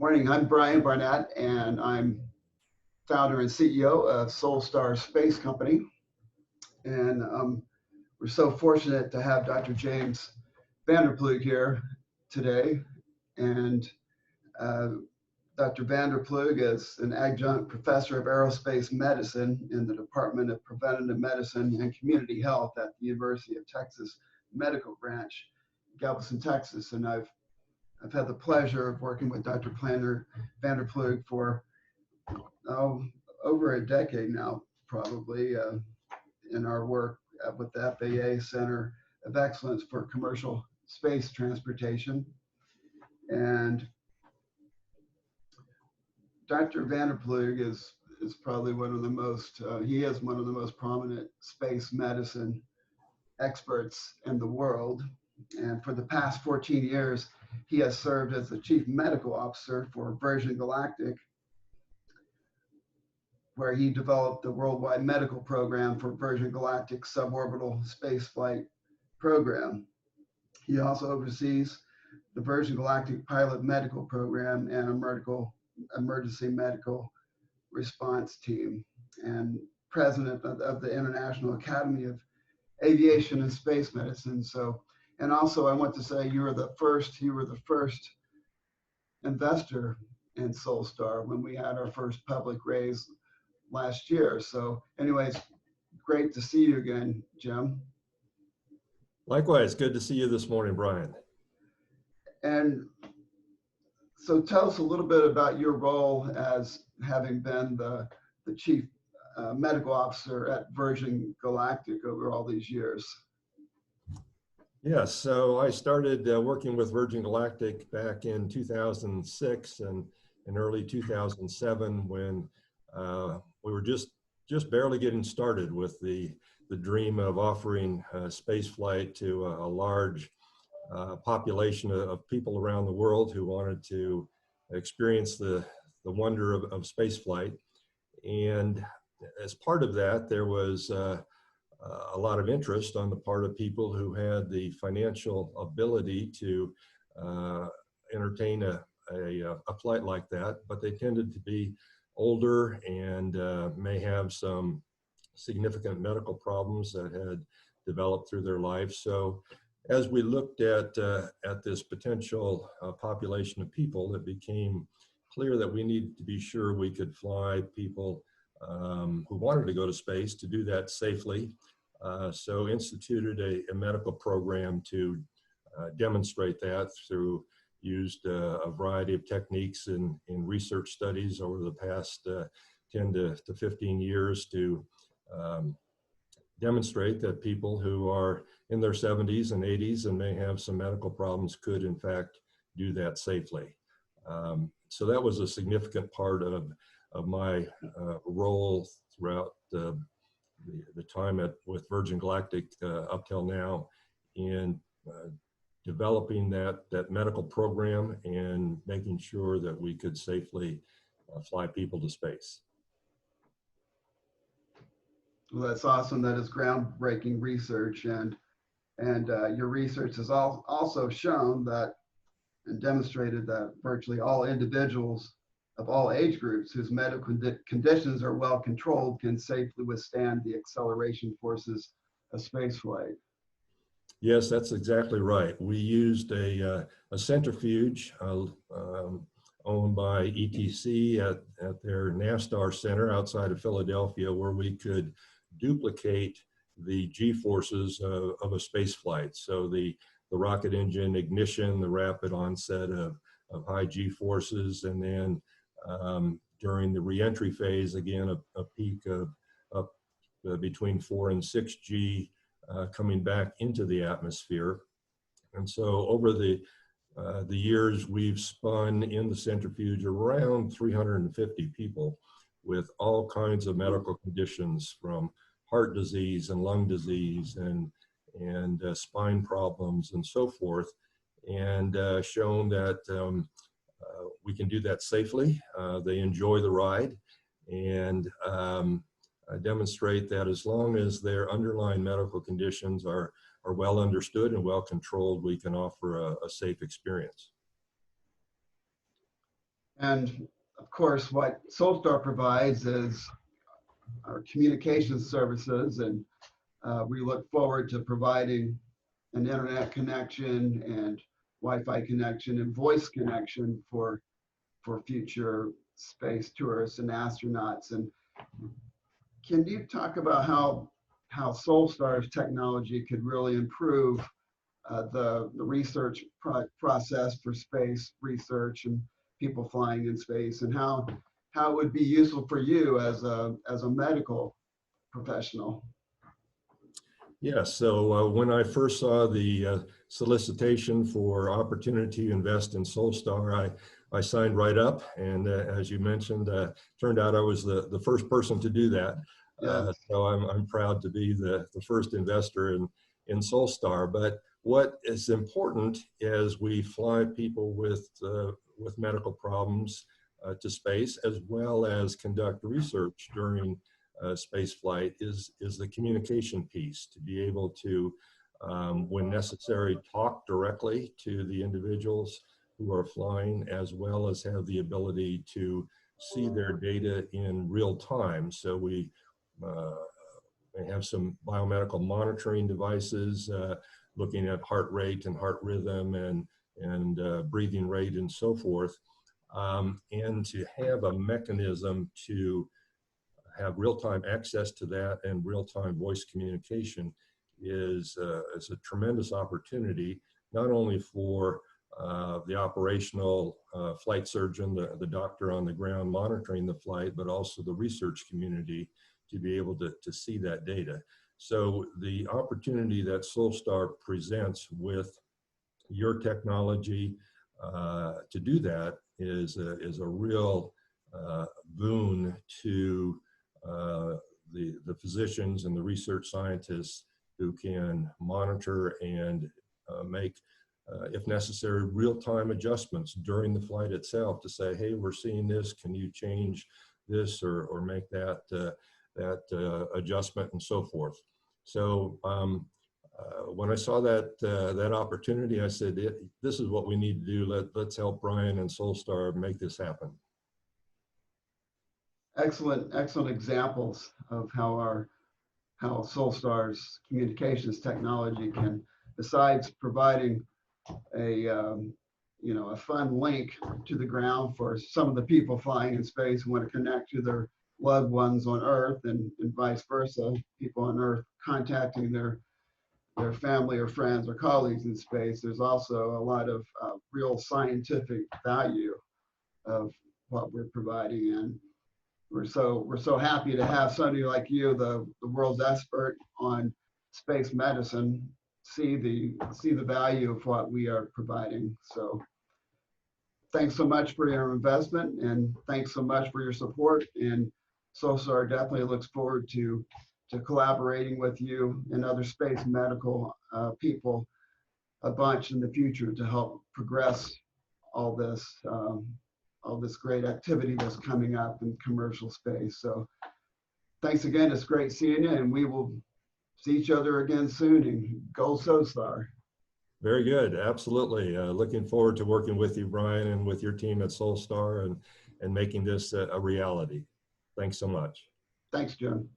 Morning, I'm Brian Barnett, and I'm founder and CEO of Soulstar Space Company. And we're so fortunate to have Dr. James Vanderploeg here today. And Dr. Vanderploeg is an adjunct professor of aerospace medicine in the Department of Preventative Medicine and Community Health at the University of Texas Medical Branch, Galveston, Texas. And I've had the pleasure of working with Dr. Vanderploeg for over a decade now, probably, in our work with the FAA Center of Excellence for Commercial Space Transportation. And Dr. Vanderploeg is probably one of the most, he is one of the most prominent space medicine experts in the world. And for the past 14 years, he has served as the Chief Medical Officer for Virgin Galactic, where he developed the worldwide medical program for Virgin Galactic suborbital spaceflight program. He also oversees the Virgin Galactic pilot medical program and emergency medical response team, and president of the International Academy of Aviation and Space Medicine. So, and also I want to say you were the first investor in Soulstar when we had our first public raise last year. So anyways, great to see you again, Jim. Likewise, good to see you this morning, Brian. And so tell us a little bit about your role as having been the chief medical officer at Virgin Galactic over all these years. Yes, so I started working with Virgin Galactic back in 2006 and in early 2007 when we were just barely getting started with the dream of offering space flight to a large population of people around the world who wanted to experience the wonder of space flight. And as part of that, there was a lot of interest on the part of people who had the financial ability to entertain a flight like that, but they tended to be older and may have some significant medical problems that had developed through their life. So as we looked at this potential population of people, it became clear that we needed to be sure we could fly people who wanted to go to space to do that safely. So instituted a medical program to demonstrate that used a variety of techniques in research studies over the past 10 to 15 years to demonstrate that people who are in their 70s and 80s and may have some medical problems could in fact do that safely. So that was a significant part of my role throughout the time with Virgin Galactic up till now in developing that medical program and making sure that we could safely fly people to space. Well, that's awesome. That is groundbreaking research, and your research has also shown that and demonstrated that virtually all individuals of all age groups whose medical conditions are well controlled can safely withstand the acceleration forces of spaceflight. Yes, that's exactly right. We used a centrifuge owned by ETC at their NASTAR center outside of Philadelphia, where we could duplicate the G-forces of a space flight. So the rocket engine ignition, the rapid onset of high G-forces, and then during the reentry phase, again, a peak of between 4 and 6 G coming back into the atmosphere. And so over the years, we've spun in the centrifuge around 350 people with all kinds of medical conditions, from heart disease and lung disease and spine problems and so forth, and shown that we can do that safely. They enjoy the ride, and demonstrate that as long as their underlying medical conditions are well understood and well controlled, we can offer a safe experience. And of course, what Soulstar provides is our communication services, and we look forward to providing an internet connection and Wi-Fi connection and voice connection for future space tourists and astronauts. And can you talk about how Soulstar's technology could really improve the research process for space research and people flying in space, and how it would be useful for you as a medical professional? Yes, so when I first saw the solicitation for opportunity to invest in Soulstar, I signed right up. And as you mentioned, turned out I was the first person to do that. Yes. So I'm proud to be the first investor in Soulstar. But what is important as we fly people with medical problems to space, as well as conduct research during space flight, is the communication piece, to be able to, when necessary, talk directly to the individuals who are flying, as well as have the ability to see their data in real time. So we have some biomedical monitoring devices looking at heart rate and heart rhythm and breathing rate and so forth, and to have a mechanism to have real-time access to that and real-time voice communication is a tremendous opportunity, not only for the operational flight surgeon, the doctor on the ground monitoring the flight, but also the research community to be able to see that data. So the opportunity that Soulstar presents with your technology to do that is a real boon to the physicians and the research scientists who can monitor and make, if necessary, real-time adjustments during the flight itself to say, hey, we're seeing this, can you change this or make that adjustment and so forth. So when I saw that opportunity, I said, this is what we need to do. Let's help Brian and Soulstar make this happen. Excellent examples of how Soulstar's communications technology can, besides providing a a fun link to the ground for some of the people flying in space who want to connect to their loved ones on Earth, and vice versa, people on Earth contacting their family or friends or colleagues in space. There's also a lot of real scientific value of what we're providing, and we're so happy to have somebody like you, the world's expert on space medicine, see the value of what we are providing. So thanks so much for your investment, and thanks so much for your support. And Soulstar definitely looks forward to collaborating with you and other space medical people a bunch in the future to help progress all this great activity that's coming up in commercial space. So thanks again. It's great seeing you, and we will see each other again soon. And go Soulstar. Very good. Absolutely. Looking forward to working with you, Brian, and with your team at Soulstar and making this a reality. Thanks so much. Thanks, Jim.